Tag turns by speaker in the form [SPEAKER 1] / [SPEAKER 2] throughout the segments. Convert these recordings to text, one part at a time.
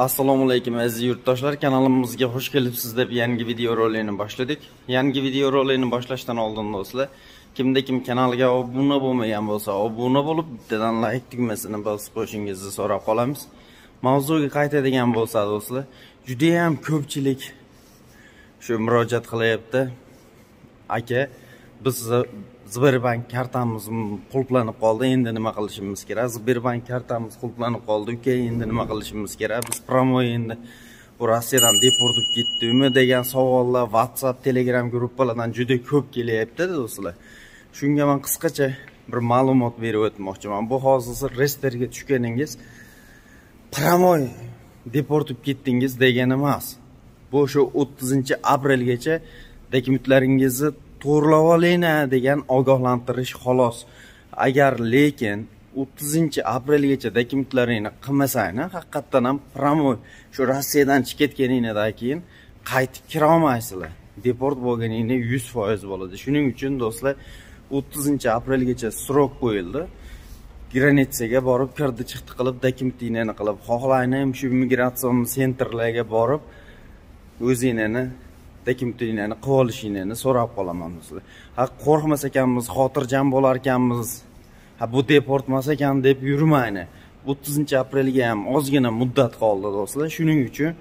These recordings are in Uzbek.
[SPEAKER 1] Assalomu alaykum aziz yurtdoshlar, kanalimizga xush kelibsiz deb yangi video roligini boshladik. Yangi video roligini boshlashdan oldin do'stlar, kimda kim kanalga obuna bo'lmagan bo'lsa, obuna bo'lib, bittadan like tugmasini bosib qo'yishingizni so'rab qolamiz. Mavzuga qaytadigan bo'lsa do'stlar, juda ham ko'pchilik shu murojaat qilyapti. Aka, biz Sberbank kartamiz qulflanib qoldi, endi nima qilishimiz kerak? Sberbank kartamiz qulflanib qoldi, uka, endi nima qilishimiz kerak? Biz promoy endi bu Rossiyadan deportib ketdimi degan savollar WhatsApp, Telegram gruppalardan juda ko'p kelyapti do'stlar. Shunga men qisqacha bir ma'lumot berib o'tmoqchiman. Bu hozir reyestrga tushganingiz promoy deportib ketdingiz degani emas. Bu shu 30-aprelgacha dokumentlaringizni to'g'rilab olinglar degan ogohlantirish xolos. Agar lekin 30-aprelgacha dokumentlaringni qilmasanglar, haqiqatdan ham promoy shu Rossiyadan chiqib ketganingizdan keyin qaytib kira olmaysizlar. Deport bo'lganingizda 100% bo'ladi. Shuning uchun do'stlar 30-aprelgacha srok qo'yildi. Granitsaga borib kirdi chiqdi qilib dokumentinglarni qilib, xohlayman shu migratsion sentrlarga borib o'zinglarni dokumentinglarni qilib olishinglarni so'rab qolaman do'stlar. Ha, qo'rqmas ekanmiz, xotirjam bo'lar ekanmiz. Ha, bu deport emas ekan deb yurmayni. 30-aprelga ham ozgina muddat qoldi do'stlar. Shuning uchun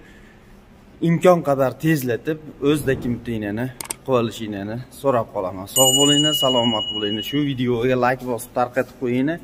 [SPEAKER 1] imkon qadar tezlatib o'z dokumentinglarni qilib olishinglarni so'rab qolaman. Sog' bo'linglar, salomat bo'linglar. Shu videoga like bosib tarqatib qo'yinglar.